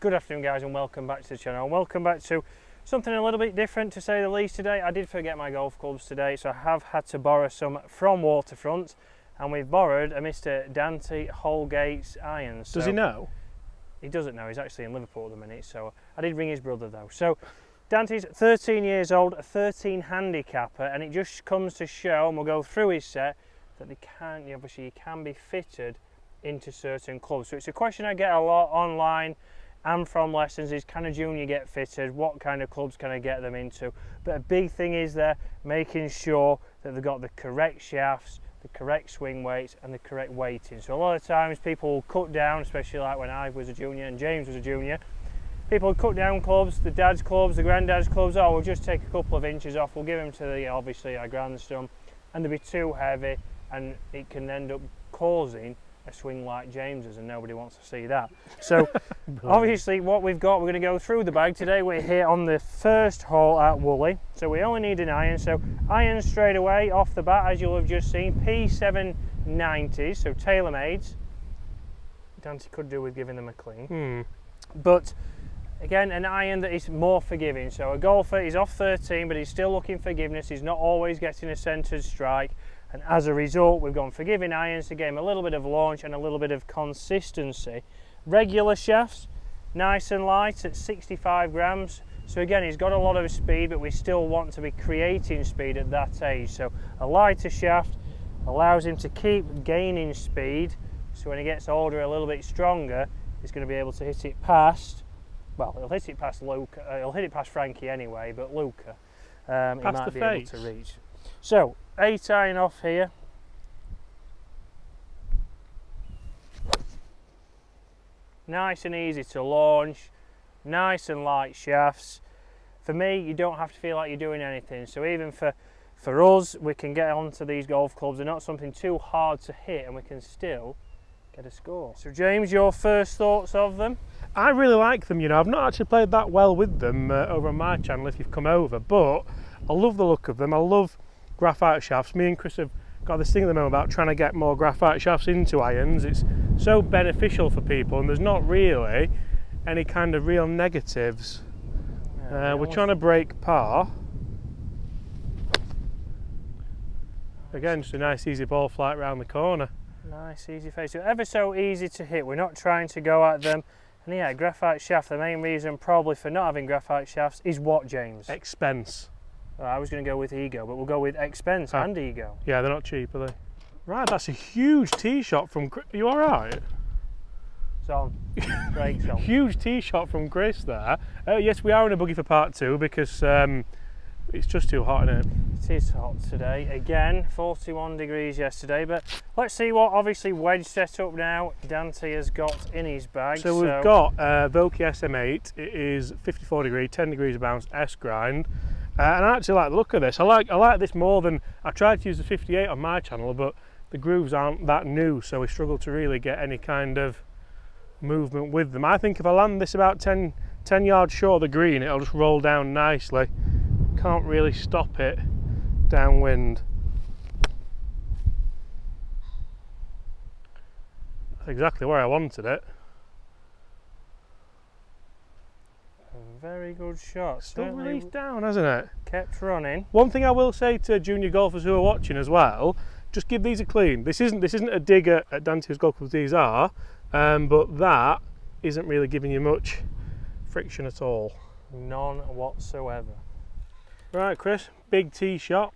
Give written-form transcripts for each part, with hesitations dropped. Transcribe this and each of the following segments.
Good afternoon guys, and welcome back to the channel, and welcome back to something a little bit different, to say the least. Today I did forget my golf clubs today, so I have had to borrow some from Waterfront, and we've borrowed a Mr. Dante Holgate's irons. Does he know? He doesn't know, he's actually in Liverpool at the minute, so I did ring his brother though. So Dante's 13 years old, a 13 handicapper, and it just comes to show, and we'll go through his set, that obviously you can be fitted into certain clubs. So it's a question I get a lot online and from lessons is, can a junior get fitted? What kind of clubs can I get them into? But a big thing is there making sure that they've got the correct shafts, the correct swing weights and the correct weighting. So a lot of times people will cut down, especially like when I was a junior and James was a junior, people would cut down clubs, the dad's clubs, the granddad's clubs. Oh, we'll just take a couple of inches off, we'll give them to the, obviously, our grandson, and they'll be too heavy and it can end up causing a swing like James's, and nobody wants to see that. So obviously what we've got, we're going to go through the bag today. We're here on the first hole at Woolley, so we only need an iron. So iron straight away off the bat, as you'll have just seen, P790s, so tailor-mades. Dante could do with giving them a clean, but again, an iron that is more forgiving. So a golfer, he's off 13, but he's still looking forgiveness. He's not always getting a centered strike, and as a result we've gone forgiving irons to give him a little bit of launch and a little bit of consistency. Regular shafts, nice and light at 65 grams. So again, he's got a lot of speed, but we still want to be creating speed at that age. So a lighter shaft allows him to keep gaining speed, so when he gets older, a little bit stronger, he's going to be able to hit it past, well, he'll hit it past Luca, he'll hit it past Frankie anyway, but Luca he might be able to reach. So 8 iron off here. Nice and easy to launch, nice and light shafts. For me, you don't have to feel like you're doing anything. So even for us, we can get onto these golf clubs. They're not something too hard to hit, and we can still get a score. So James, your first thoughts of them? I really like them, you know. I've not actually played that well with them over on my channel if you've come over, but I love the look of them. I love graphite shafts. Me and Chris have got this thing at the moment about trying to get more graphite shafts into irons. It's so beneficial for people, and there's not really any kind of real negatives. We're trying to break par. Again, just a nice easy ball flight round the corner. Nice easy face. So ever so easy to hit. We're not trying to go at them. And yeah, graphite shaft, the main reason probably for not having graphite shafts is what, James? Expense. I was going to go with ego, but we'll go with expense and ego. Yeah, they're not cheap, are they? Right, that's a huge tee shot from Chris. Are you all right? It's on. Brakes on. Huge tee shot from Chris there. Yes, we are in a buggy for part 2 because it's just too hot, isn't it? It is hot today. Again, 41 degrees yesterday, but let's see what obviously wedge setup now Dante has got in his bag. So we've got Vokey SM8. It is 54 degrees, 10 degrees of bounce, S grind. And I actually like the look of this. I like this more than, I tried to use the 58 on my channel, but the grooves aren't that new, so we struggle to really get any kind of movement with them. I think if I land this about 10 yards short of the green, it'll just roll down nicely. Can't really stop it downwind. That's exactly where I wanted it. Very good shot. Still released down, hasn't it? Kept running. One thing I will say to junior golfers who are watching as well, just give these a clean. This isn't a dig at Dante's golf clubs, these are, but that isn't really giving you much friction at all. None whatsoever. Right, Chris, big tee shot.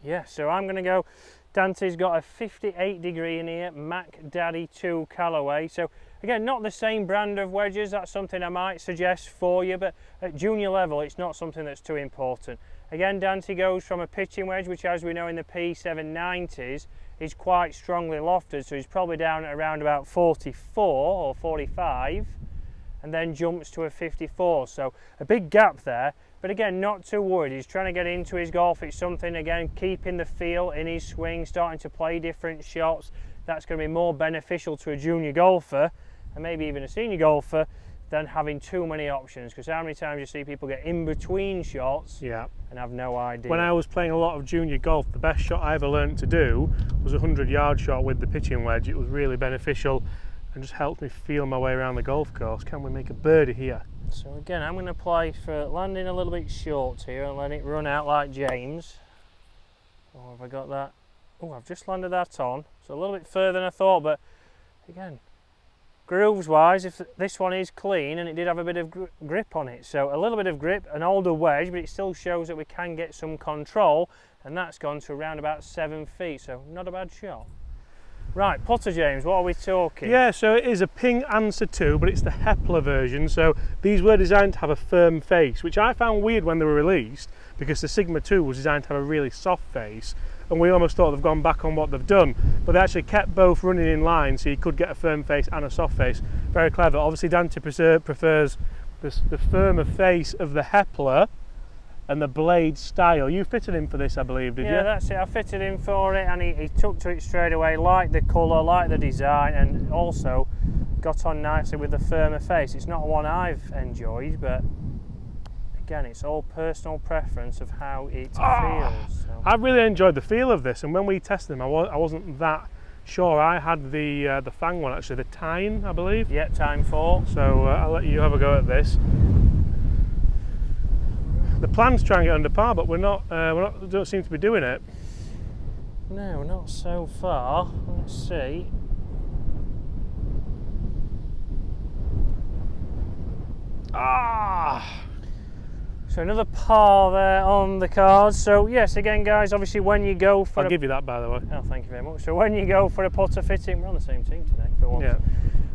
Yeah, so I'm going to go. Dante's got a 58 degree in here, Mac Daddy 2 Callaway. So again, not the same brand of wedges. That's something I might suggest for you, but at junior level, it's not something that's too important. Again, Dante goes from a pitching wedge, which as we know in the P790s, is quite strongly lofted. So he's probably down at around about 44 or 45, and then jumps to a 54. So a big gap there. But again, not too worried. He's trying to get into his golf. It's something, again, keeping the feel in his swing, starting to play different shots. That's going to be more beneficial to a junior golfer, and maybe even a senior golfer, than having too many options. Because how many times you see people get in between shots and have no idea. When I was playing a lot of junior golf, the best shot I ever learned to do was a 100-yard shot with the pitching wedge. It was really beneficial. and just helps me feel my way around the golf course. Can we make a birdie here? So again, I'm going to play for landing a little bit short here and let it run out like James. Oh, have I got that? Oh, I've just landed that on. So a little bit further than I thought, but again, grooves wise, if this one is clean and it did have a bit of grip on it. So a little bit of grip, an older wedge, but it still shows that we can get some control, and that's gone to around about 7 feet, so not a bad shot. Right, putter James, what are we talking? Yeah, so it is a Ping Answer 2, but it's the Hepler version. So these were designed to have a firm face, which I found weird when they were released, because the Sigma 2 was designed to have a really soft face, and we almost thought they've gone back on what they've done, but they actually kept both running in line, so you could get a firm face and a soft face. Very clever. Obviously Dante prefers the firmer face of the Hepler and the blade style. You fitted him for this, I believe, did you? Yeah, that's it. I fitted him for it, and he took to it straight away, liked the colour, liked the design, and also got on nicely with the firmer face. It's not one I've enjoyed, but again, it's all personal preference of how it feels. So. I really enjoyed the feel of this, and when we tested them, I wasn't that sure. I had the Fang one, actually, the Tyne, I believe. Yeah, Time 4. So I'll let you have a go at this. The plan's trying to get under par, but we don't seem to be doing it. No, not so far. Let's see. So another par there on the cards. So yes, again guys, obviously when you go for I'll give you that, by the way. Oh, thank you very much. So when you go for a putter fitting, we're on the same team today for once. Yeah.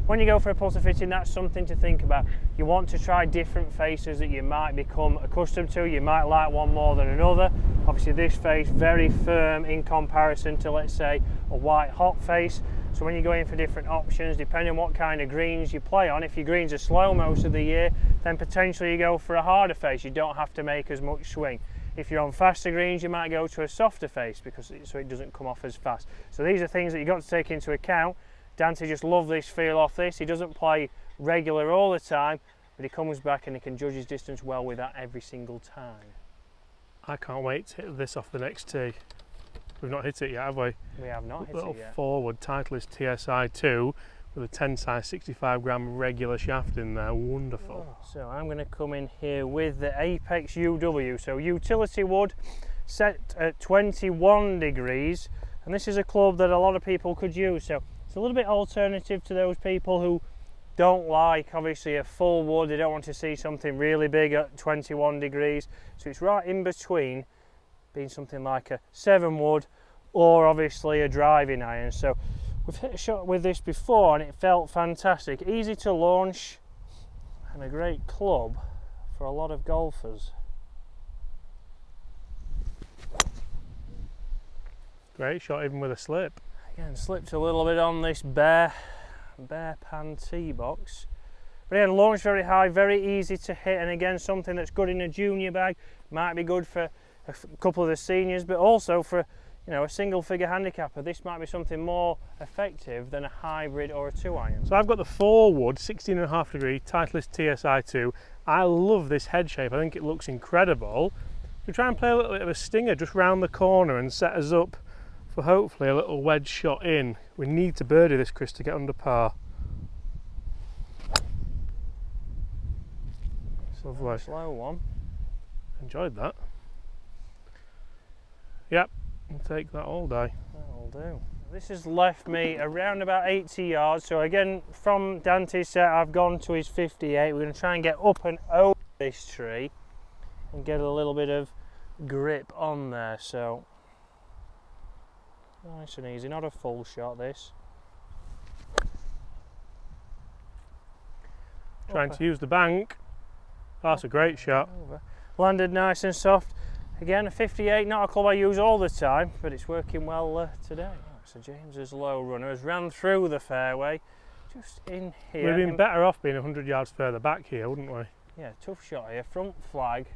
When you go for a putter fitting, that's something to think about. You want to try different faces that you might become accustomed to. You might like one more than another. Obviously this face, very firm in comparison to, let's say, a white hot face. So when you go in for different options, depending on what kind of greens you play on, if your greens are slow most of the year, then potentially you go for a harder face. You don't have to make as much swing. If you're on faster greens, you might go to a softer face so it doesn't come off as fast. So these are things that you've got to take into account. Dante just loves this feel off this. He doesn't play regular all the time, but he comes back and he can judge his distance well with that every single time. I can't wait to hit this off the next tee. We've not hit it yet, have we? We have not hit Little it yet. forward Titleist TSI2 with a 10 size 65 gram regular shaft in there. Wonderful. Oh, so I'm going to come in here with the Apex UW. So utility wood set at 21 degrees, and this is a club that a lot of people could use. So it's a little bit alternative to those people who don't like, obviously, a full wood. They don't want to see something really big at 21 degrees. So it's right in between being something like a 7 wood or obviously a driving iron. So we've hit a shot with this before and it felt fantastic. Easy to launch and a great club for a lot of golfers. Great shot even with a slip. Again, slipped a little bit on this bare pan tee box. But again, launched very high, very easy to hit, and again, something that's good in a junior bag, might be good for a couple of the seniors, but also for, you know, a single figure handicapper. This might be something more effective than a hybrid or a 2-iron. So I've got the 4 wood 16.5 degree Titleist TSI2. I love this head shape. I think it looks incredible. We try and play a little bit of a stinger just round the corner and set us up for hopefully a little wedge shot in. We need to birdie this, Chris, to get under par. Lovely. Slow one. Enjoyed that. Yep, I'll take that all day. That'll do. This has left me around about 80 yards. So again, from Dante's set, I've gone to his 58. We're going to try and get up and over this tree and get a little bit of grip on there. So nice and easy, not a full shot this. Trying to use the bank. That's a great shot. Over. Landed nice and soft. Again, a 58, not a club I use all the time, but it's working well today. So James's low runner has ran through the fairway, just in here. We'd have been better off being 100 yards further back here, wouldn't we? Yeah, tough shot here, front flag.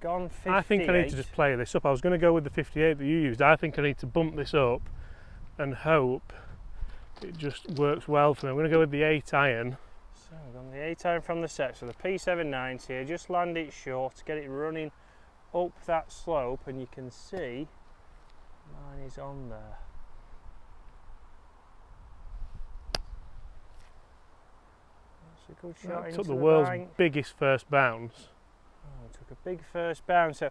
Gone 58. I think I need to just play this up. I was going to go with the 58 that you used. I think I need to bump this up and hope it just works well for me. I'm going to go with the 8-iron. So we've gone the 8-iron from the set, so the P790 here, just land it short, get it running up that slope, and you can see mine is on there. It's a good shot into took the world's bank. biggest first bounce. Oh, took a big first bounce. So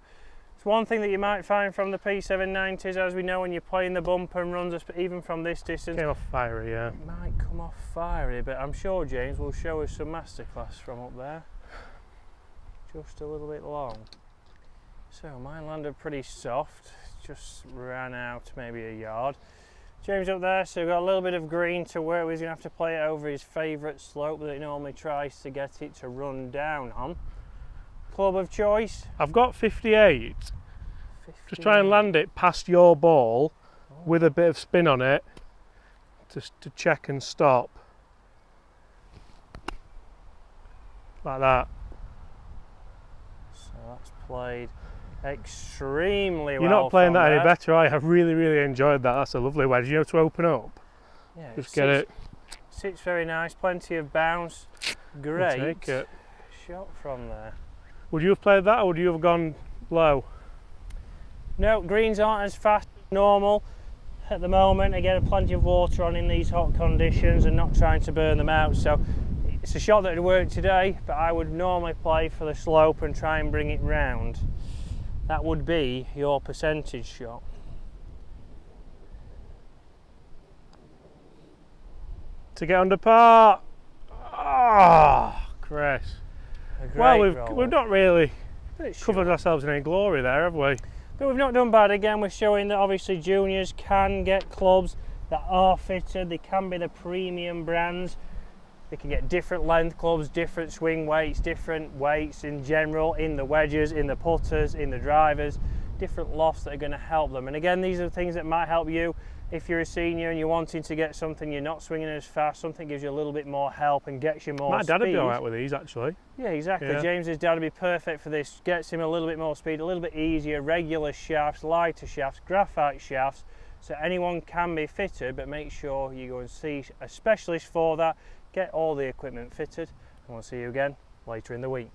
it's one thing that you might find from the P790s, as we know, when you're playing the bumper and runs, even from this distance. Came off fiery, yeah. It might come off fiery, but I'm sure James will show us some masterclass from up there. Just a little bit long. So mine landed pretty soft, just ran out maybe a yard. James up there, so we've got a little bit of green to work with. He's going to have to play it over his favourite slope that he normally tries to get it to run down on. Club of choice? I've got 58. Just try and land it past your ball with a bit of spin on it just to check and stop. Like that. So that's played extremely well. You're not playing that there. any better, are you? I've really enjoyed that. That's a lovely wedge. You know, to open up. Yeah, Just get it. Sits very nice, plenty of bounce. Great Take it. shot from there. Would you have played that or would you have gone low? No, greens aren't as fast as normal at the moment. Again, plenty of water on in these hot conditions and not trying to burn them out. So it's a shot that would work today, but I would normally play for the slope and try and bring it round. That would be your percentage shot. To get under par. Ah, Chris. Well, we've not really covered ourselves in any glory there, have we? But we've not done bad. Again, we're showing that obviously juniors can get clubs that are fitted. They can be the premium brands. They can get different length clubs, different swing weights, different weights in general, in the wedges, in the putters, in the drivers, different lofts that are going to help them. And again, these are the things that might help you if you're a senior and you're wanting to get something, you're not swinging as fast, something gives you a little bit more help and gets you more speed. My dad would be alright with these, actually. Yeah, exactly. Yeah. James's dad would be perfect for this. Gets him a little bit more speed, a little bit easier, regular shafts, lighter shafts, graphite shafts. So anyone can be fitted, but make sure you go and see a specialist for that. Get all the equipment fitted, and we'll see you again later in the week.